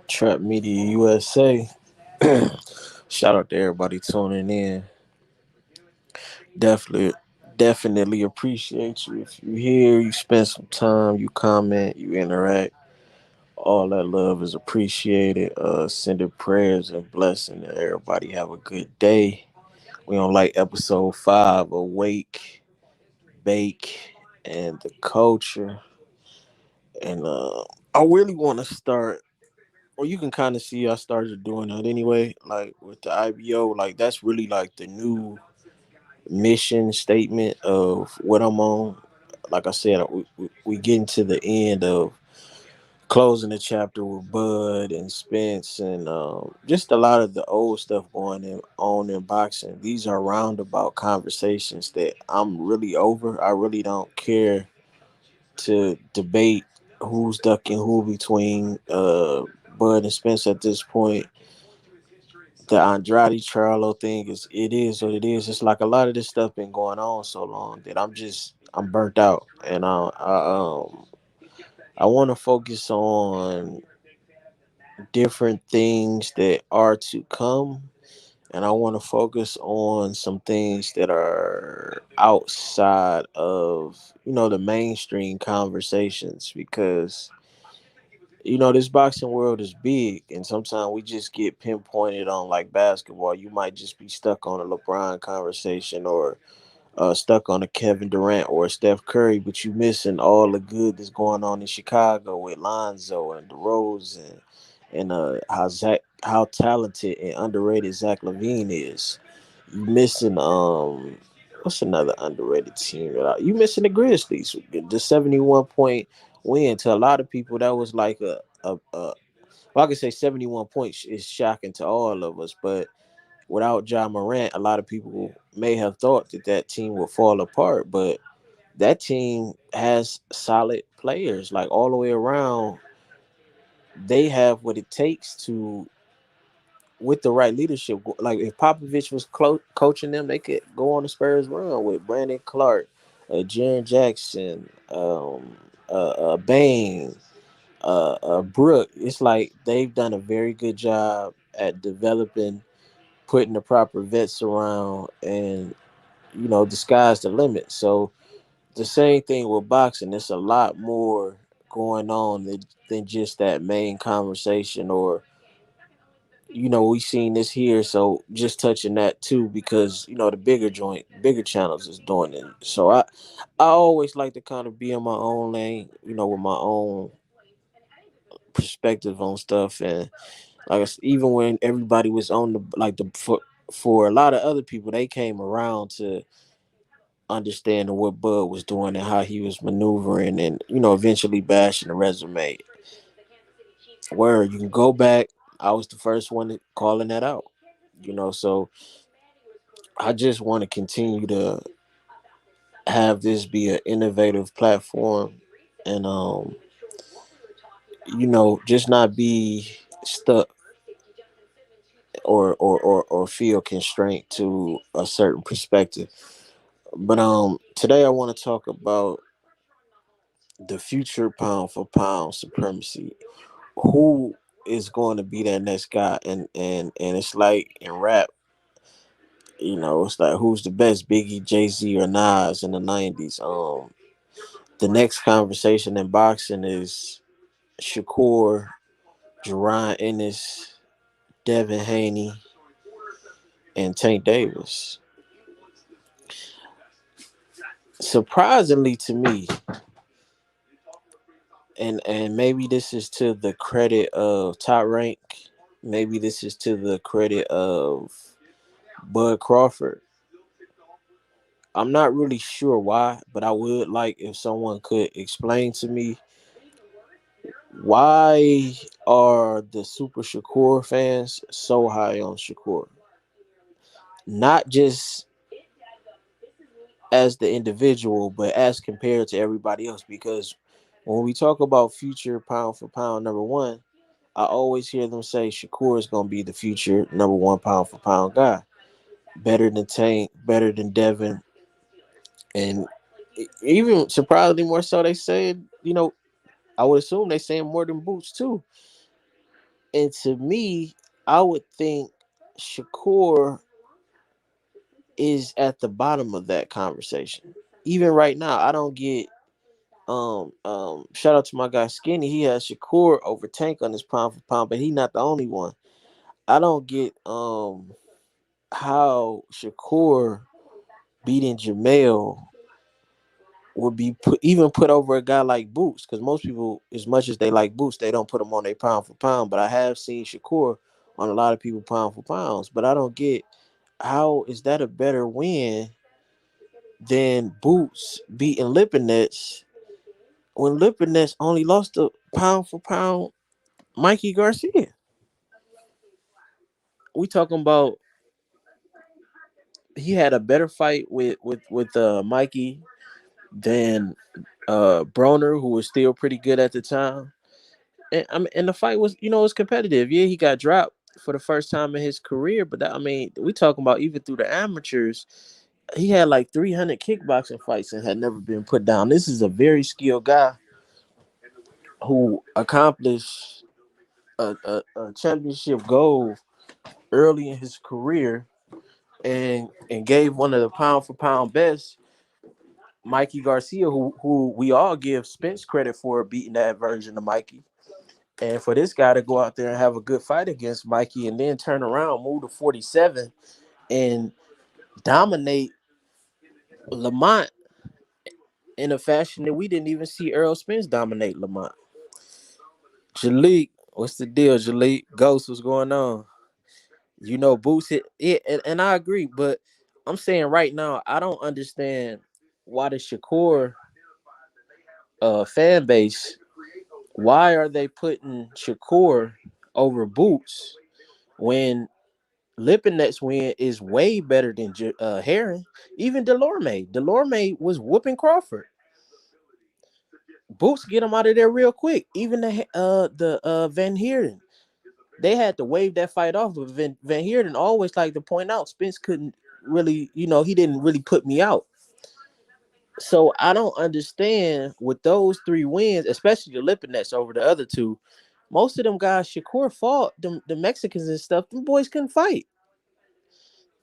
Trap Media USA. Shout out to everybody tuning in. Definitely, definitely appreciate you. If you here, you spend some time, you comment, you interact. All that love is appreciated. Sending prayers and blessing to everybody. Have a good day. We on like episode 5, Awake, Bake, and the Culture. And I really want to start. Well, you can kind of see I started doing that anyway. Like with the IBO, like that's really like the new mission statement of what I'm on. Like I said, we getting to the end of closing the chapter with Bud and Spence and just a lot of the old stuff on in boxing. These are roundabout conversations that I'm really over. I really don't care to debate who's ducking who between Bud and Spence at this point. The Andrade Charlo thing is what it is. It's like a lot of this stuff been going on so long that I'm burnt out, and I want to focus on different things that are to come, and I want to focus on some things that are outside of the mainstream conversations because this boxing world is big, and sometimes we just get pinpointed on like basketball. You might just be stuck on a LeBron conversation or stuck on a Kevin Durant or a Steph Curry, but you missing all the good that's going on in Chicago with Lonzo and DeRozan and how talented and underrated Zach LaVine is. You missing what's another underrated team? You missing the Grizzlies, the 71-point win. To a lot of people, that was like a well, I could say 71 points is shocking to all of us, but without John Morant, a lot of people may have thought that team would fall apart. But that team has solid players, like all the way around. They have what it takes to, with the right leadership. Like if Popovich was coaching them, they could go on the Spurs run with Brandon Clark, Jaron Jackson, Bane, Brooke. It's like they've done a very good job at developing, putting the proper vets around, and the sky's the limit. So the same thing with boxing. There's a lot more going on than just that main conversation, or we seen this here. So just touching that too, because the bigger channels is doing it. So I always like to kind of be in my own lane, with my own perspective on stuff. And like even when everybody was on the like the for a lot of other people, they came around to understanding what Bud was doing and how he was maneuvering, and eventually bashing the resume. Where you can go back, I was the first one calling that out. So I just want to continue to have this be an innovative platform, and just not be stuck or feel constraint to a certain perspective. But today I want to talk about the future pound for pound supremacy. Who is going to be that next guy? And it's like in rap, it's like who's the best, Biggie, Jay-Z, or Nas in the 90s. The next conversation in boxing is Shakur, Jaron, Ennis, Devin Haney, and Tank Davis. Surprisingly to me, and maybe this is to the credit of Top Rank, maybe this is to the credit of Bud Crawford. I'm not really sure why, but I would like if someone could explain to me why are the Super Shakur fans so high on Shakur? Not just as the individual, but as compared to everybody else. Because when we talk about future pound for pound number one, I always hear them say Shakur is going to be the future number one pound for pound guy. Better than Tank, better than Devin. And even surprisingly more so, they said, I would assume they saying more than Boots too. And to me, I would think Shakur is at the bottom of that conversation. Even right now, I don't get shout out to my guy Skinny. He has Shakur over Tank on his pound for pound, but he not the only one. I don't get how Shakur beating Jamel would be put over a guy like Boots, because most people, as much as they like Boots, they don't put him on a pound for pound. But I have seen Shakur on a lot of people pound for pounds. But I don't get how is that a better win than Boots beating Lipinets when Lipinets only lost a pound for pound Mikey Garcia. We talking about he had a better fight with Mikey than Broner, who was still pretty good at the time. And the fight was, it was competitive. Yeah, he got dropped for the first time in his career, but we talking about even through the amateurs, he had like 300 kickboxing fights and had never been put down. This is a very skilled guy who accomplished a championship goal early in his career and gave one of the pound for pound best, Mikey Garcia, who we all give Spence credit for beating that version of Mikey. And for this guy to go out there and have a good fight against Mikey and then turn around, move to 47 and dominate Lamont in a fashion that we didn't even see Earl Spence dominate Lamont. Jalik, what's the deal, Jalik? Ghost, what's going on? Boots hit it, and I agree, but I'm saying right now, I don't understand why the Shakur fan base, why are they putting Shakur over Boots when Lipinet's win is way better than Heron? Even Delorme was whooping Crawford. Boots get him out of there real quick. Even the Van Heerden, they had to wave that fight off. But Van Heerden always like to point out Spence couldn't really, he didn't really put me out. So I don't understand with those 3 wins, especially the Lipinets over the other 2. Most of them guys Shakur fought the Mexicans and stuff. Them boys couldn't fight.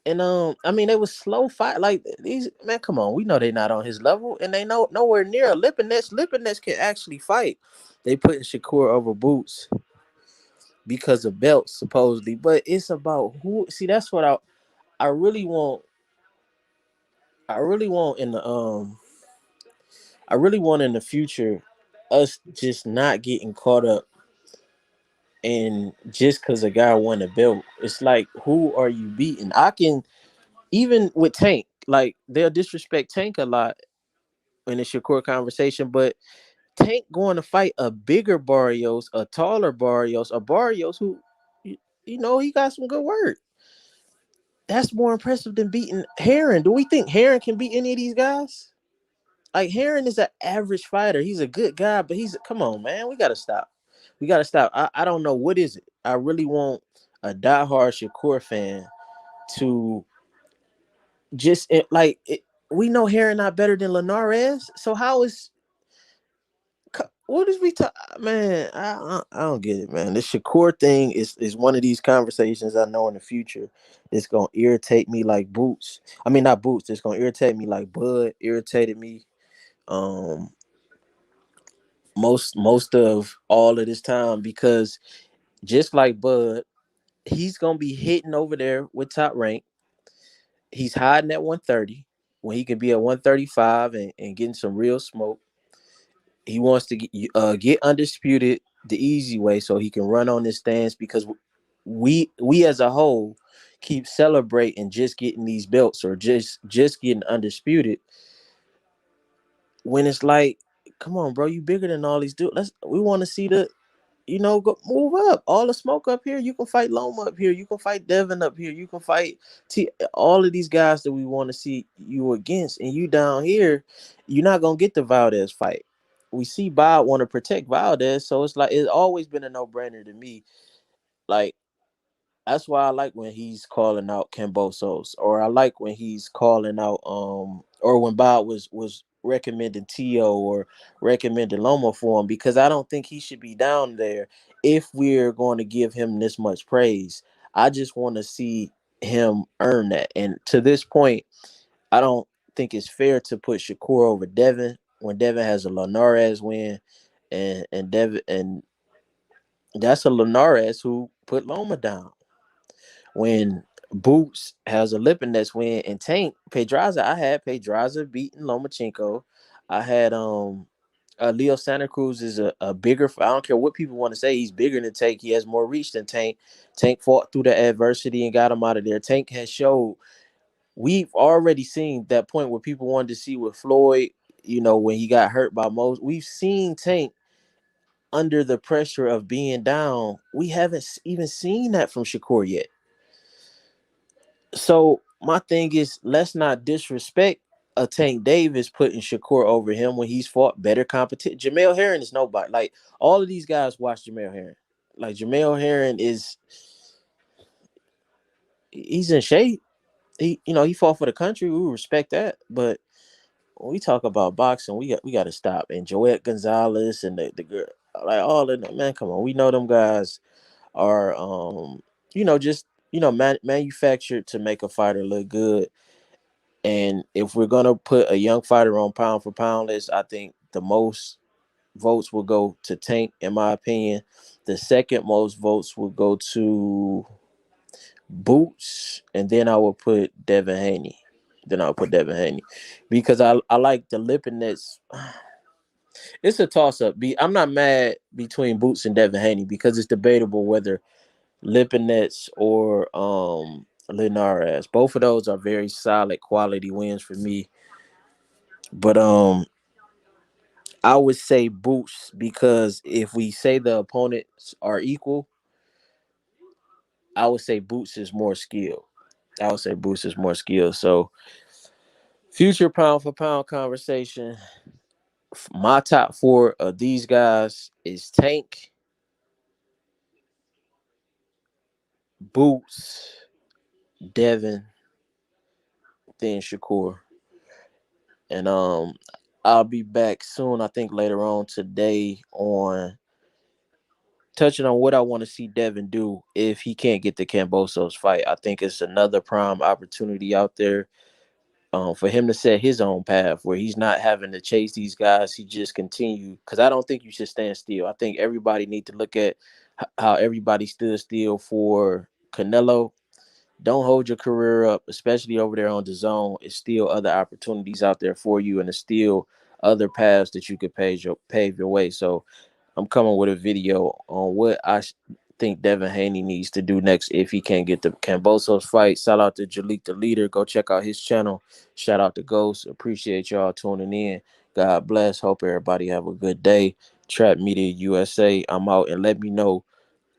And they was slow fight. Like these, man, come on. We know they not on his level, and they know nowhere near Lipinets. Lipinets can actually fight. They putting Shakur over Boots because of belts, supposedly. But it's about who. See, that's what I really want. I really want in the I really want in the future us just not getting caught up in just because a guy won a belt. It's like, who are you beating? I can, even with Tank, like they'll disrespect Tank a lot in the Shakur conversation, but Tank going to fight a bigger Barrios, a taller Barrios, a Barrios who, he got some good work. That's more impressive than beating Heron. Do we think Heron can beat any of these guys? Like Heron is an average fighter. He's a good guy, but come on, man. We gotta stop. We gotta stop. I don't know what is it. I really want a diehard Shakur fan to just we know Heron not better than Linares. So how is what is we talk? Man, I don't get it, man. This Shakur thing is one of these conversations I know in the future it's gonna irritate me like Boots. I mean, not Boots. It's gonna irritate me like Bud irritated me. Um, most of all of this time, because just like Bud, he's gonna be hitting over there with Top Rank. He's hiding at 130 when he can be at 135 and getting some real smoke. He wants to get undisputed the easy way so he can run on this stance, because we as a whole keep celebrating just getting these belts or just getting undisputed, when it's like, come on, bro, you bigger than all these dudes. We want to see go move up. All the smoke up here. You can fight Loma up here. You can fight Devin up here. You can fight all of these guys that we want to see you against. And you down here, you're not gonna get the Valdez fight. We see Bob want to protect Valdez, so it's like it's always been a no-brainer to me. Like, that's why I like when he's calling out Cambosos, or I like when he's calling out or when Bob was recommending T.O. or recommending Loma for him, because I don't think he should be down there if we're going to give him this much praise. I just want to see him earn that. And to this point, I don't think it's fair to put Shakur over Devin when Devin has a Linares win, and Devin, and that's a Linares who put Loma down. When Boots has a Lipinets win, and Tank Pedraza, I had Pedraza beating Lomachenko. I had Leo Santa Cruz is a bigger. I don't care what people want to say. He's bigger than Tank. He has more reach than Tank. Tank fought through the adversity and got him out of there. Tank has showed. We've already seen that point where people wanted to see with Floyd. You know, when he got hurt by Mose, we've seen Tank under the pressure of being down. We haven't even seen that from Shakur yet. So my thing is, let's not disrespect a Tank Davis putting Shakur over him when he's fought better competition. Jamel Herring is nobody. Like, all of these guys watch Jamel Herring. Like, Jamel Herring he's in shape. He fought for the country. We respect that. But when we talk about boxing, we got to stop. And Joette Gonzalez and the girl, like, all of them, man, come on. We know them guys are just manufactured to make a fighter look good. And if we're gonna put a young fighter on pound for pound list, I think the most votes will go to Tank, in my opinion. The second most votes will go to Boots, and then I will put Devin Haney. Because I like the Lipinets. It's a toss up. I'm not mad between Boots and Devin Haney because it's debatable whether Lipinets or Linares. Both of those are very solid quality wins for me. But I would say Boots, because if we say the opponents are equal, I would say Boots is more skilled. So future pound for pound conversation. My top four of these guys is Tank, Boots, Devin, then Shakur. And I'll be back soon, I think later on today, on touching on what I want to see Devin do if he can't get the Cambosos fight. I think it's another prime opportunity out there for him to set his own path where he's not having to chase these guys. He just continue, because I don't think you should stand still. I think everybody need to look at how everybody stood still for Canelo. Don't hold your career up, especially over there on the zone. It's still other opportunities out there for you, and it's still other paths that you could pave your way. So I'm coming with a video on what think Devin Haney needs to do next if he can't get the Cambosos fight. Shout out to Jalik the Leader. Go check out his channel. Shout out to Ghost. Appreciate y'all tuning in. God bless. Hope everybody have a good day. Trap Media USA. I'm out, and let me know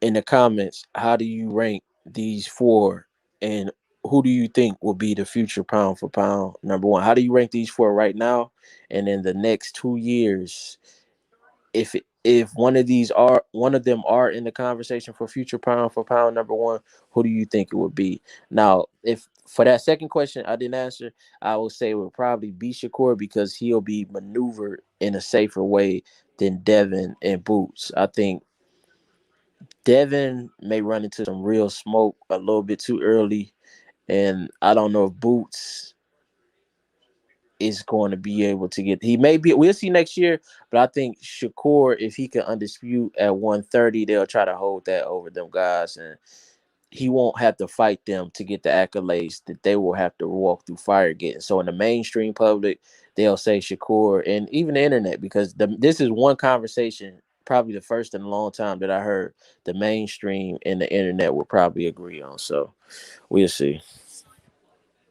in the comments, how do you rank these four, and who do you think will be the future pound for pound number one? How do you rank these four right now, and in the next 2 years, if one of them are in the conversation for future pound for pound number one, who do you think it would be? Now, if for that second question I didn't answer, I would say it would probably be Shakur, because he'll be maneuvered in a safer way than Devin and Boots. I think Devin may run into some real smoke a little bit too early, and I don't know if Boots is going to be able to get. He may be. We'll see next year, but I think Shakur, if he can undispute at 130, they'll try to hold that over them guys, and he won't have to fight them to get the accolades that they will have to walk through fire getting. So in the mainstream public, they'll say Shakur, and even the internet, because this is one conversation, probably the first in a long time, that I heard the mainstream and the internet will probably agree on. So we'll see.